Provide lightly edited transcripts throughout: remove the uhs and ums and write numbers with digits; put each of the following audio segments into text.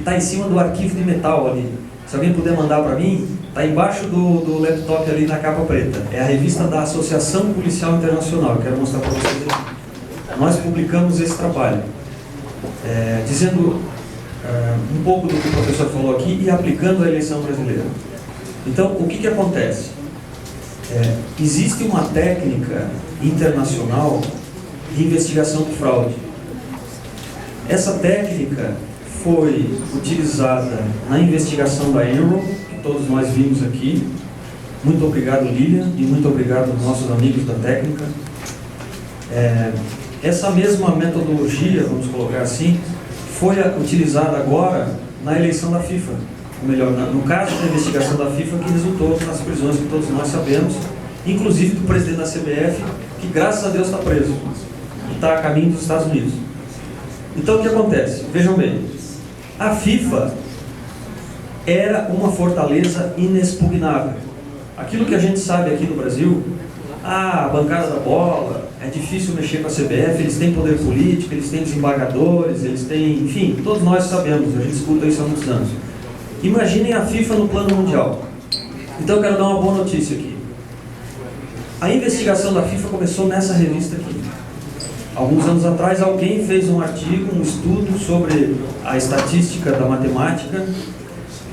está em cima do arquivo de metal ali. Se alguém puder mandar para mim, está embaixo do laptop ali na capa preta. É a revista da Associação Policial Internacional. Eu quero mostrar para vocês aqui. Nós publicamos esse trabalho, dizendo um pouco do que o professor falou aqui e aplicando a eleição brasileira. Então, o que acontece? Existe uma técnica internacional de investigação de fraude. Essa técnica foi utilizada na investigação da Enron, que todos nós vimos aqui. Muito obrigado, Lilian, e muito obrigado aos nossos amigos da técnica. Essa mesma metodologia, vamos colocar assim, foi utilizada agora na eleição da FIFA. Ou melhor, no caso da investigação da FIFA, que resultou nas prisões que todos nós sabemos, inclusive do presidente da CBF, que graças a Deus está preso e está a caminho dos Estados Unidos. Então o que acontece? Vejam bem, a FIFA era uma fortaleza inexpugnável. Aquilo que a gente sabe aqui no Brasil, a bancada da bola, é difícil mexer com a CBF, eles têm poder político, eles têm desembargadores, eles têm, enfim, todos nós sabemos, a gente escuta isso há muitos anos. Imaginem a FIFA no plano mundial. Então eu quero dar uma boa notícia aqui. A investigação da FIFA começou nessa revista aqui. Alguns anos atrás alguém fez um artigo, um estudo sobre a estatística da matemática.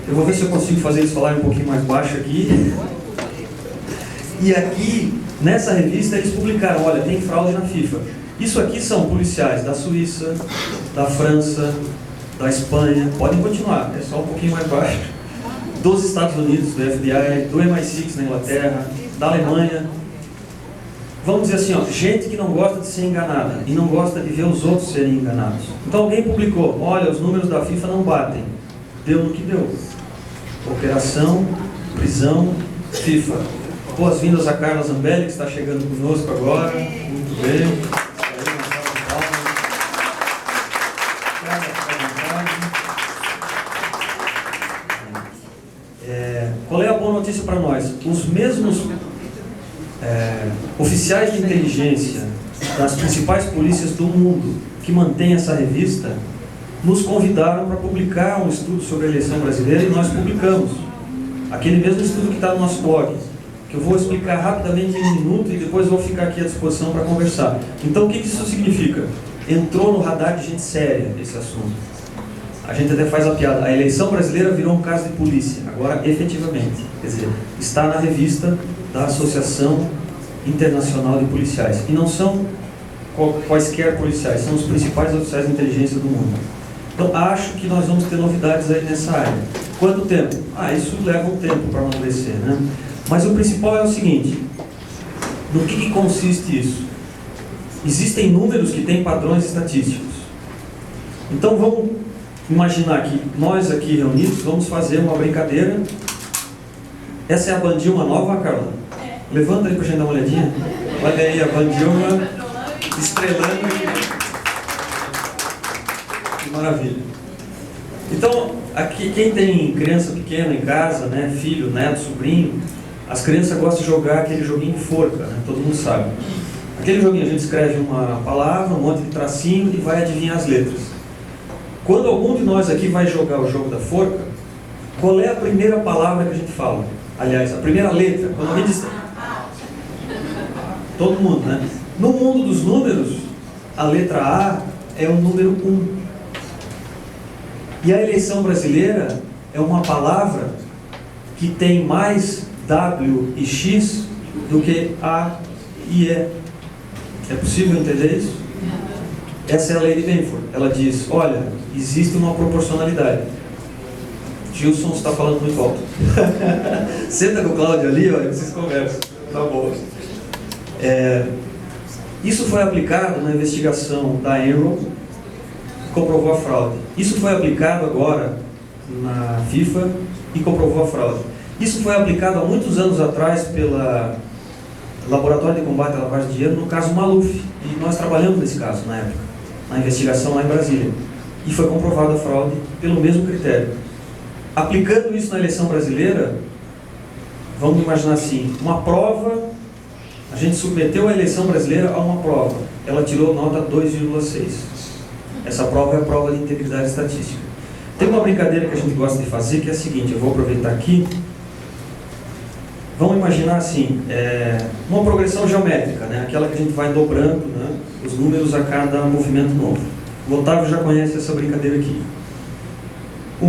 Eu vou ver se eu consigo fazer eles falarem um pouquinho mais baixo aqui. E aqui, nessa revista, eles publicaram, olha, tem fraude na FIFA. Isso aqui são policiais da Suíça, da França, da Espanha, podem continuar, é só um pouquinho mais baixo, dos Estados Unidos, do FBI, do MI6 na Inglaterra, da Alemanha. Vamos dizer assim, ó, gente que não gosta de ser enganada e não gosta de ver os outros serem enganados. Então alguém publicou, olha, os números da FIFA não batem. Deu no que deu. Operação, prisão, FIFA. Boas-vindas a Carla Zambelli, que está chegando conosco agora. Muito bem. Qual é a boa notícia para nós? Os mesmos oficiais de inteligência das principais polícias do mundo que mantêm essa revista nos convidaram para publicar um estudo sobre a eleição brasileira e nós publicamos. Aquele mesmo estudo que está no nosso blog, que eu vou explicar rapidamente em um minuto e depois vou ficar aqui à disposição para conversar. Então o que isso significa? Entrou no radar de gente séria esse assunto. A gente até faz a piada, a eleição brasileira virou um caso de polícia, agora efetivamente. Quer dizer, está na revista da Associação Internacional de Policiais. E não são quaisquer policiais, são os principais oficiais de inteligência do mundo. Então acho que nós vamos ter novidades aí nessa área. Quanto tempo? Isso leva um tempo para amadurecer, né? Mas o principal é o seguinte, no que consiste isso? Existem números que têm padrões estatísticos. Então vamos imaginar que nós aqui reunidos vamos fazer uma brincadeira. Essa é a Bandilma nova, Carla? Levanta aí para a gente dar uma olhadinha. Olha aí a Bandilma estrelando. Que maravilha. Então, aqui quem tem criança pequena em casa, né, filho, neto, sobrinho, as crianças gostam de jogar aquele joguinho de forca, né, todo mundo sabe. Aquele joguinho a gente escreve uma palavra, um monte de tracinho e vai adivinhar as letras. Quando algum de nós aqui vai jogar o jogo da forca, qual é a primeira palavra que a gente fala? Aliás, a primeira letra. Quando alguém diz... Todo mundo, né? No mundo dos números, a letra A é o número 1. E a eleição brasileira é uma palavra que tem mais W e X do que A e E. É possível entender isso? Essa é a lei de Benford. Ela diz, olha, existe uma proporcionalidade. Gilson está falando muito alto. Senta com o Cláudio ali, ó, e vocês conversam. Tá bom. Isso foi aplicado na investigação da Enron, que comprovou a fraude. Isso foi aplicado agora na FIFA e comprovou a fraude. Isso foi aplicado há muitos anos atrás pela Laboratório de Combate à Lavagem de Dinheiro, no caso Maluf. E nós trabalhamos nesse caso na época, na investigação lá em Brasília. E foi comprovada a fraude pelo mesmo critério. Aplicando isso na eleição brasileira, vamos imaginar assim, uma prova, a gente submeteu a eleição brasileira a uma prova, ela tirou nota 2,6. Essa prova é a prova de integridade estatística. Tem uma brincadeira que a gente gosta de fazer, que é a seguinte, eu vou aproveitar aqui. Vamos imaginar assim, uma progressão geométrica, né? Aquela que a gente vai dobrando, né, os números a cada movimento novo. O Otávio já conhece essa brincadeira aqui. 1,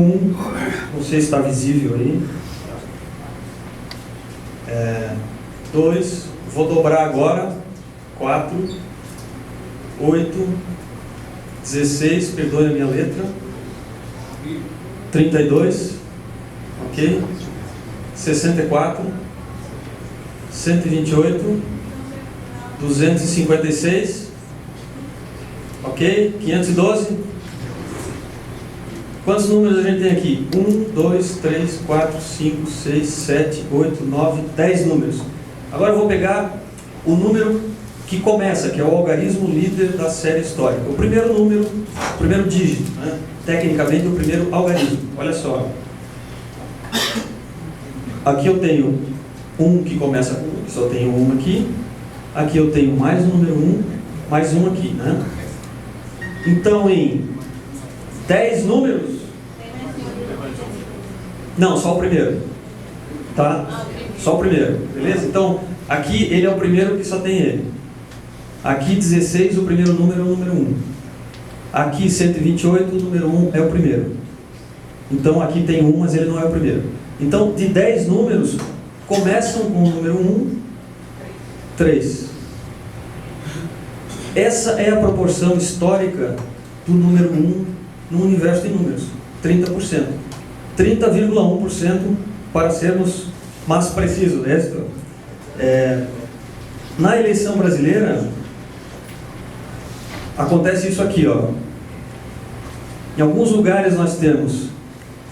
não sei se está visível aí. 2, vou dobrar agora. 4, 8, 16, perdoe a minha letra. 32, ok? 64, 128, 256, ok? 512. Quantos números a gente tem aqui? 1, 2, 3, 4, 5, 6, 7, 8, 9, 10 números. Agora eu vou pegar o número que começa, que é o algarismo líder da série histórica. O primeiro número, o primeiro dígito, né? Tecnicamente o primeiro algarismo. Olha só. Aqui eu tenho um que começa com 1, que só tenho um aqui. Aqui eu tenho mais o número 1, mais um aqui, né? Então em 10 números... Não, só o primeiro. Tá? Só o primeiro, beleza? Então, aqui ele é o primeiro que só tem ele. Aqui 16, o primeiro número é o número 1. Aqui 128, o número 1 é o primeiro. Então aqui tem 1, mas ele não é o primeiro. Então, de 10 números, começam com o número 1, 3. Essa é a proporção histórica do número 1 no universo de números. 30%. 30,1% para sermos mais precisos. Na eleição brasileira, acontece isso aqui, ó. Em alguns lugares nós temos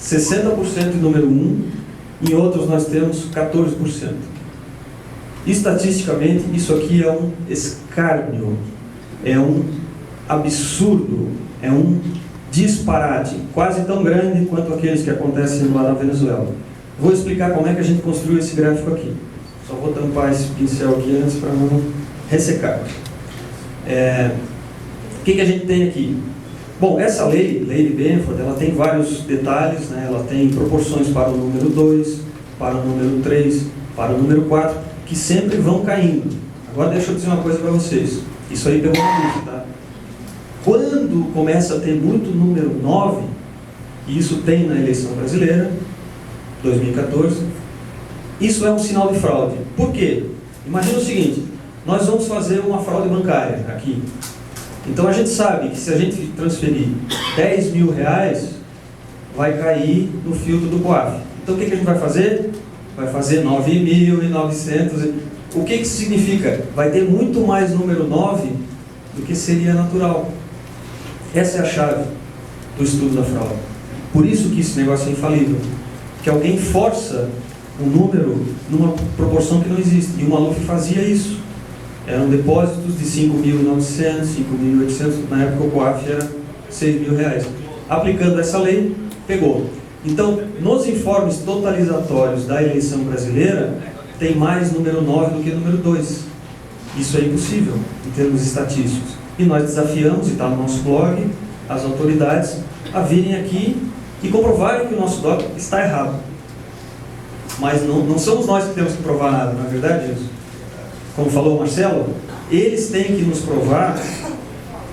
60% de número 1, em outros nós temos 14%. Estatisticamente, isso aqui é um escárnio, é um absurdo, é um disparate, quase tão grande quanto aqueles que acontecem lá na Venezuela. Vou explicar como é que a gente construiu esse gráfico aqui. Só vou tampar esse pincel aqui antes para não ressecar. O que a gente tem aqui? Bom, essa lei de Benford, ela tem vários detalhes, né? Ela tem proporções para o número 2, para o número 3, para o número 4, que sempre vão caindo. Agora deixa eu dizer uma coisa para vocês. Isso aí pegou uma luz, tá? Quando começa a ter muito número 9, e isso tem na eleição brasileira, 2014, isso é um sinal de fraude. Por quê? Imagina o seguinte, nós vamos fazer uma fraude bancária aqui. Então a gente sabe que se a gente transferir 10 mil reais, vai cair no filtro do COAF. Então o que a gente vai fazer? Vai fazer 9.900. O que isso significa? Vai ter muito mais número 9 do que seria natural. Essa é a chave do estudo da fraude. Por isso que esse negócio é infalível. Que alguém força um número numa proporção que não existe. E o Maluf fazia isso. Eram depósitos de 5.900, 5.800, na época o COAF era 6 mil reais. Aplicando essa lei, pegou. Então, nos informes totalizatórios da eleição brasileira, tem mais número 9 do que número 2. Isso é impossível, em termos estatísticos. E nós desafiamos, e está no nosso blog, as autoridades a virem aqui e comprovarem que o nosso DOC está errado. Mas não somos nós que temos que provar nada, não é verdade isso? Como falou o Marcelo, eles têm que nos provar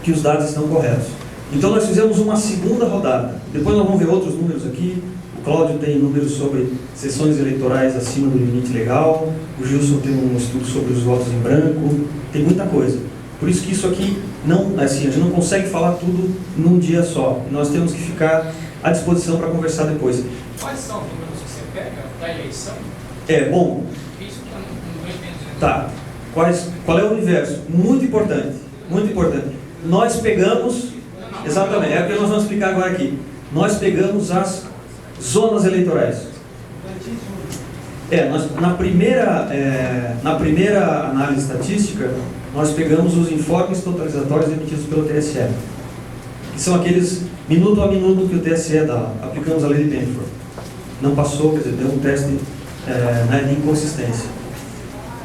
que os dados estão corretos. Então nós fizemos uma segunda rodada. Depois nós vamos ver outros números aqui. O Cláudio tem números sobre sessões eleitorais acima do limite legal. O Gilson tem um estudo sobre os votos em branco. Tem muita coisa. Por isso que isso aqui, não, assim, a gente não consegue falar tudo num dia só. Nós temos que ficar à disposição para conversar depois. Quais são os números que você pega da eleição? Bom. Isso que eu não entendo. Tá. Qual é o universo? Muito importante. Muito importante. Nós pegamos... Exatamente, é o que nós vamos explicar agora aqui. Nós pegamos as zonas eleitorais. Na primeira análise estatística, nós pegamos os informes totalizatórios emitidos pelo TSE, que são aqueles minuto a minuto que o TSE dá. Aplicamos a lei de Benford. Não passou, quer dizer, deu um teste de inconsistência.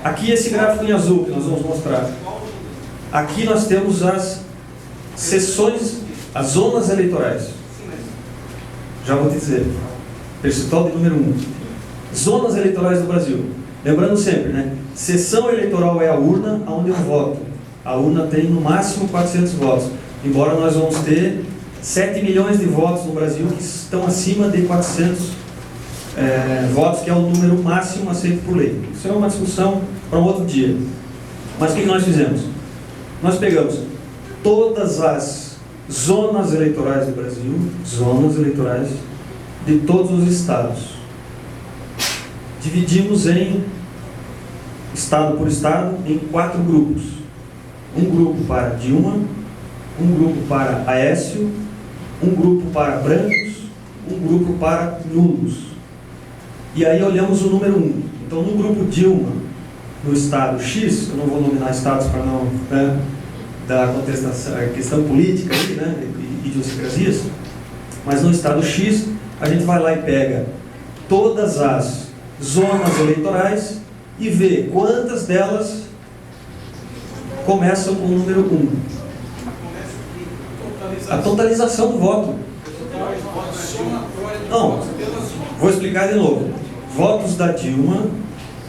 Aqui esse gráfico em azul que nós vamos mostrar. Aqui nós temos as sessões, as zonas eleitorais. Já vou te dizer. Percentual de número 1. Zonas eleitorais do Brasil. Lembrando sempre, né? Sessão eleitoral é a urna onde eu voto. A urna tem no máximo 400 votos. Embora nós vamos ter 7 milhões de votos no Brasil que estão acima de 400 votos, que é o número máximo aceito por lei. Isso é uma discussão para um outro dia. Mas o que nós fizemos? Nós pegamos todas as zonas eleitorais do Brasil, zonas eleitorais de todos os estados. Dividimos em, estado por estado, em 4 grupos. Um grupo para Dilma, um grupo para Aécio, um grupo para brancos, um grupo para nulos. E aí olhamos o número 1. Então, no grupo Dilma, no estado X, eu não vou nominar estados para não, né, dar contestação, questão política aí, né, idiosincrasias, mas no estado X, a gente vai lá e pega todas as zonas eleitorais e vê quantas delas começam com o número 1. A totalização do voto. Não, vou explicar de novo. Votos da Dilma,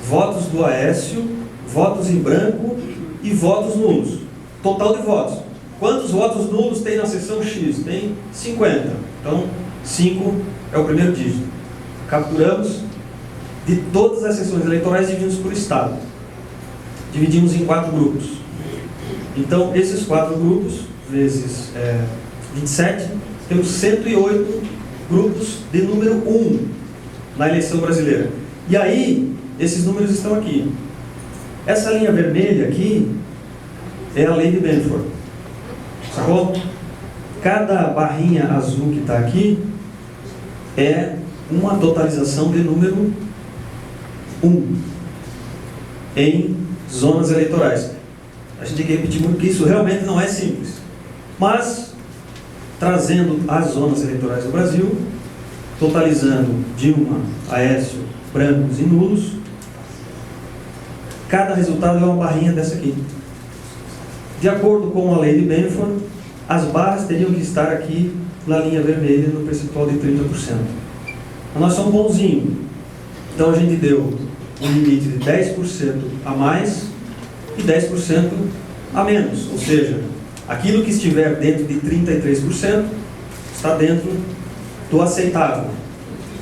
votos do Aécio, votos em branco e votos nulos. Total de votos. Quantos votos nulos tem na seção X? Tem 50. Então, 5 é o primeiro dígito. Capturamos de todas as sessões eleitorais, dividimos por estado. Dividimos em 4 grupos. Então, esses 4 grupos, vezes 27, temos 108 grupos de número 1 na eleição brasileira. E aí, esses números estão aqui. Essa linha vermelha aqui é a lei de Benford. Sacou? Cada barrinha azul que está aqui é uma totalização de número 1 em zonas eleitorais. A gente tem que repetir muito que isso realmente não é simples. Mas, trazendo as zonas eleitorais do Brasil, totalizando Dilma, Aécio, brancos e nulos, cada resultado é uma barrinha dessa aqui. De acordo com a lei de Benford, as barras teriam que estar aqui na linha vermelha no percentual de 30%. Nós somos bonzinhos. Então a gente deu um limite de 10% a mais e 10% a menos. Ou seja, aquilo que estiver dentro de 33% está dentro do aceitável.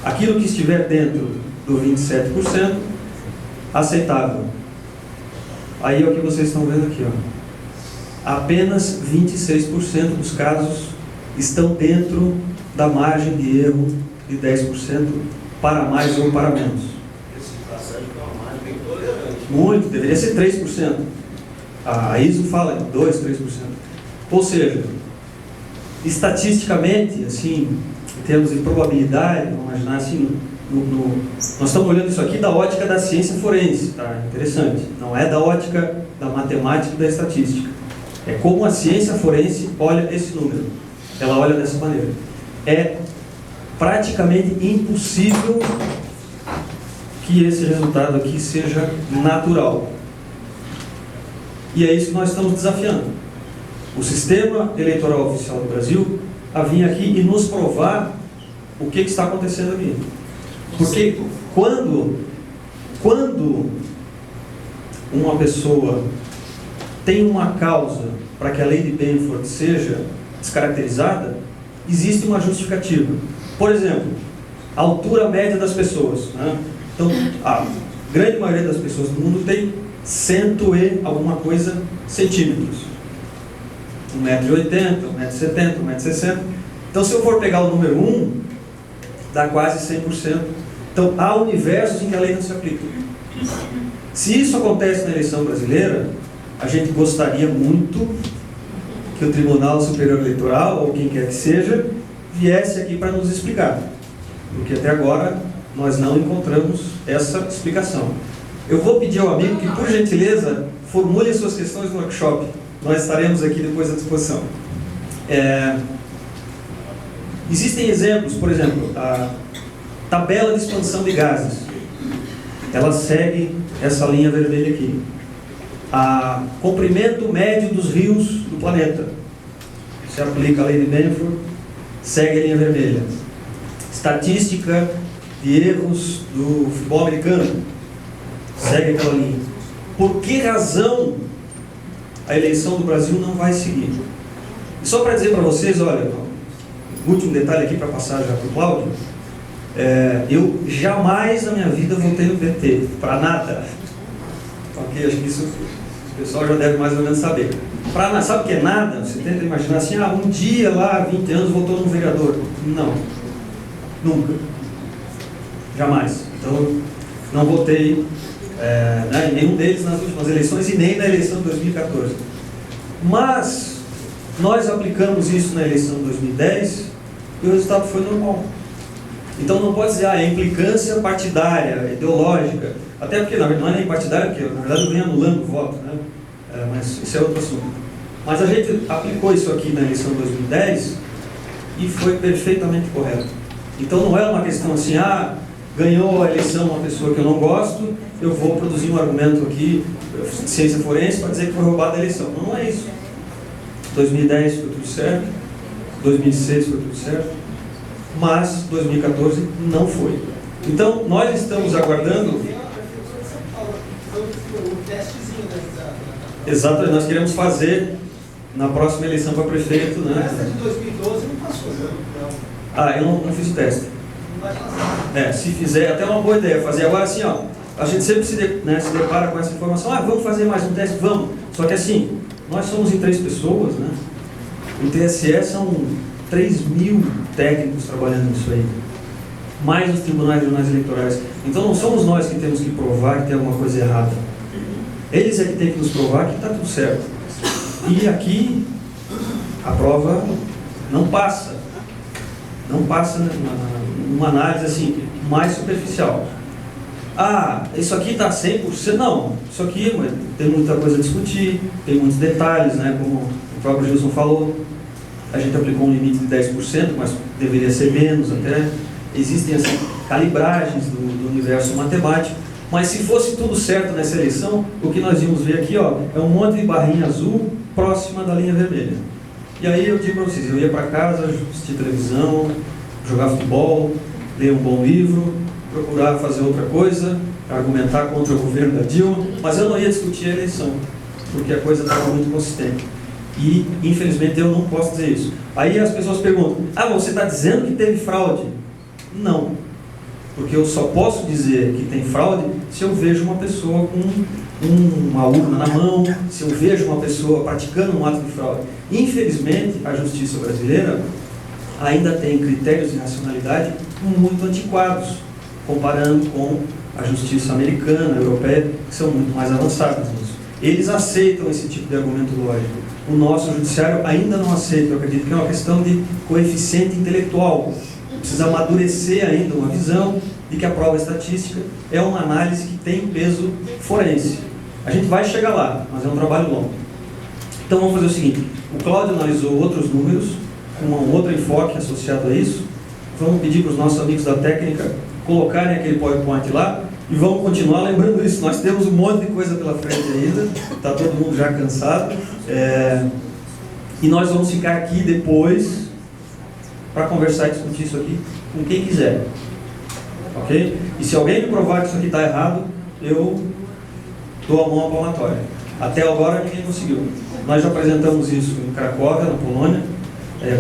Aquilo que estiver dentro do 27%, aceitável. Aí é o que vocês estão vendo aqui, ó. Apenas 26% dos casos estão dentro da margem de erro de 10% para mais ou para menos. Esse passagem é uma margem bem tolerante. Muito, deveria ser 3%. A ISO fala de 2%, 3%. Ou seja, estatisticamente, assim, em termos de probabilidade, vamos imaginar assim, nós estamos olhando isso aqui da ótica da ciência forense, tá? Interessante. Não é da ótica da matemática e da estatística. É como a ciência forense olha esse número. Ela olha dessa maneira. É praticamente impossível que esse resultado aqui seja natural. E é isso que nós estamos desafiando. O sistema eleitoral oficial do Brasil a vir aqui e nos provar o que está acontecendo aqui. Porque quando uma pessoa tem uma causa para que a lei de Benford seja descaracterizada, existe uma justificativa. Por exemplo, a altura média das pessoas, né? Então, a grande maioria das pessoas do mundo tem 100 e alguma coisa centímetros. 1,80m, 1,70m, 1,60m. Então, se eu for pegar o número 1, dá quase 100%. Então, há universos em que a lei não se aplica. Se isso acontece na eleição brasileira, a gente gostaria muito que o Tribunal Superior Eleitoral, ou quem quer que seja, viesse aqui para nos explicar. Porque até agora nós não encontramos essa explicação. Eu vou pedir ao amigo que, por gentileza, formule as suas questões no workshop. Nós estaremos aqui depois à disposição. Existem exemplos, por exemplo, a tabela de expansão de gases. Ela segue essa linha vermelha aqui. A comprimento médio dos rios do planeta. Se aplica a lei de Benford, segue a linha vermelha. estatística de erros do futebol americano. Segue aquela linha. Por que razão a eleição do Brasil não vai seguir? E só para dizer para vocês, olha, último detalhe aqui para passar já para o Cláudio, eu jamais na minha vida votei no PT, para nada. Ok, acho que isso o pessoal já deve mais ou menos saber. Para nada, sabe o que é nada? Você tenta imaginar assim, um dia lá, 20 anos, votou num vereador. Não, nunca, jamais. Então, não votei em nenhum deles nas últimas eleições e nem na eleição de 2014. Mas nós aplicamos isso na eleição de 2010 e o resultado foi normal. Então não pode dizer, é implicância partidária, ideológica, até porque não é nem partidária, porque na verdade eu venho anulando o voto, né? Mas isso é outro assunto. Mas a gente aplicou isso aqui na eleição de 2010 e foi perfeitamente correto. Então não é uma questão assim, ganhou a eleição uma pessoa que eu não gosto, eu vou produzir um argumento aqui, ciência forense, para dizer que foi roubada a eleição. Não é isso. 2010 foi tudo certo, 2006 foi tudo certo, mas 2014 não foi. Então, nós estamos aguardando... Exatamente, nós queremos fazer na próxima eleição para prefeito, né? Essa de 2012 não passou, né? Eu não fiz o teste. Se fizer, até uma boa ideia fazer. Agora assim, a gente sempre se depara com essa informação, vamos fazer mais um teste, vamos. Só que assim, nós somos em 3 pessoas, né? O TSE são 3.000 técnicos trabalhando nisso aí, mais os tribunais regionais eleitorais. Então não somos nós que temos que provar que tem alguma coisa errada. Eles é que tem que nos provar que está tudo certo. E aqui a prova não passa. Não passa numa análise assim, mais superficial. Isso aqui está 100%? Não, isso aqui tem muita coisa a discutir, tem muitos detalhes, né? Como o próprio Gilson falou, a gente aplicou um limite de 10%, mas deveria ser menos até. Existem assim, calibragens do universo matemático, mas se fosse tudo certo nessa eleição, o que nós íamos ver aqui é um monte de barrinha azul próxima da linha vermelha. E aí eu digo para vocês, eu ia para casa, assistir televisão, jogar futebol, ler um bom livro, procurar fazer outra coisa, argumentar contra o governo da Dilma, mas eu não ia discutir a eleição, porque a coisa estava muito consistente. E, infelizmente, eu não posso dizer isso. Aí as pessoas perguntam, você está dizendo que teve fraude? Não, porque eu só posso dizer que tem fraude se eu vejo uma pessoa com uma urna na mão, se eu vejo uma pessoa praticando um ato de fraude. Infelizmente, a justiça brasileira ainda tem critérios de racionalidade muito antiquados, comparando com a justiça americana, europeia, que são muito mais avançadas nisso. Eles aceitam esse tipo de argumento lógico. O nosso judiciário ainda não aceita. Eu acredito que é uma questão de coeficiente intelectual. Precisa amadurecer ainda uma visão de que a prova estatística é uma análise que tem peso forense. A gente vai chegar lá, mas é um trabalho longo. Então vamos fazer o seguinte, o Cláudio analisou outros números, com um outro enfoque associado a isso. Vamos pedir para os nossos amigos da técnica colocarem aquele PowerPoint lá e vamos continuar lembrando isso. Nós temos um monte de coisa pela frente ainda, está todo mundo já cansado, e nós vamos ficar aqui depois para conversar e discutir isso aqui com quem quiser, ok? E se alguém me provar que isso aqui está errado, eu dou a mão à palmatória. Até agora ninguém conseguiu. Nós já apresentamos isso em Cracóvia, na Polônia,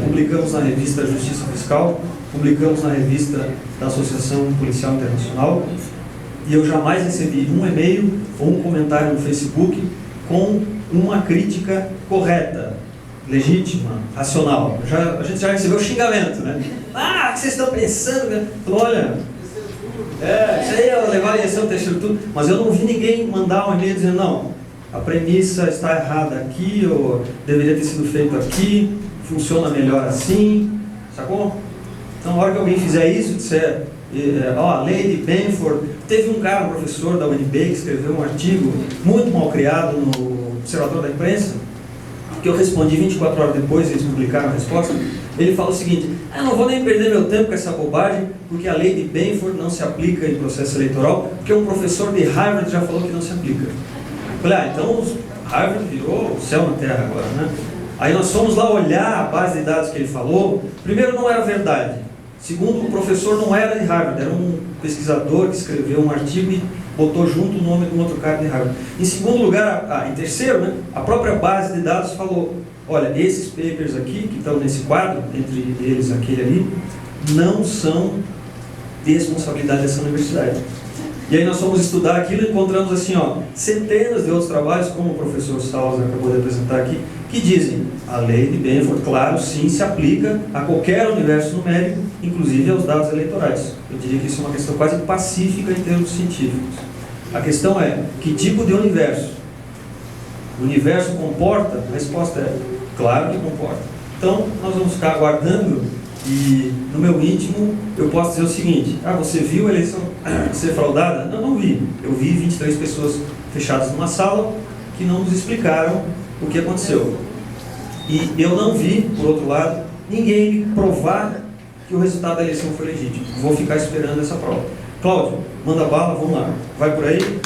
publicamos na revista Justiça Fiscal, publicamos na revista da Associação Policial Internacional, e eu jamais recebi um e-mail ou um comentário no Facebook com uma crítica correta, legítima, racional. A gente já recebeu xingamento, né? O que vocês estão pensando? Né? Falou, olha, isso aí é levar a eleição, terceiro turno, mas eu não vi ninguém mandar um e-mail dizendo, não, a premissa está errada aqui, ou deveria ter sido feito aqui, funciona melhor assim, sacou? Então, na hora que alguém fizer isso, disser, a lei de Benford, teve um cara, um professor da UNB, que escreveu um artigo muito mal criado no Observador da Imprensa, que eu respondi 24 horas depois, eles publicaram a resposta. Ele fala o seguinte, não vou nem perder meu tempo com essa bobagem, porque a lei de Benford não se aplica em processo eleitoral, porque um professor de Harvard já falou que não se aplica. Eu falei, então Harvard virou o céu na terra agora, né? Aí nós fomos lá olhar a base de dados que ele falou. Primeiro, não era verdade. Segundo, o professor não era de Harvard, era um pesquisador que escreveu um artigo e botou junto o nome de um outro cara de Harvard. Em segundo lugar, em terceiro, né, a própria base de dados falou, olha, esses papers aqui, que estão nesse quadro, entre eles aquele ali, não são de responsabilidade dessa universidade. E aí nós fomos estudar aquilo e encontramos assim, ó, centenas de outros trabalhos, como o professor Salles acabou de apresentar aqui, que dizem, a lei de Benford, claro, sim, se aplica a qualquer universo numérico, inclusive aos dados eleitorais. Eu diria que isso é uma questão quase pacífica em termos científicos. A questão é, que tipo de universo? O universo comporta? A resposta é, claro que comporta. Então, nós vamos ficar aguardando e, no meu íntimo, eu posso dizer o seguinte, você viu a eleição ser fraudada? Não vi. Eu vi 23 pessoas fechadas numa sala que não nos explicaram o que aconteceu. E eu não vi, por outro lado, ninguém me provar que o resultado da eleição foi legítimo. Vou ficar esperando essa prova. Cláudio, manda bala, vamos lá. Vai por aí.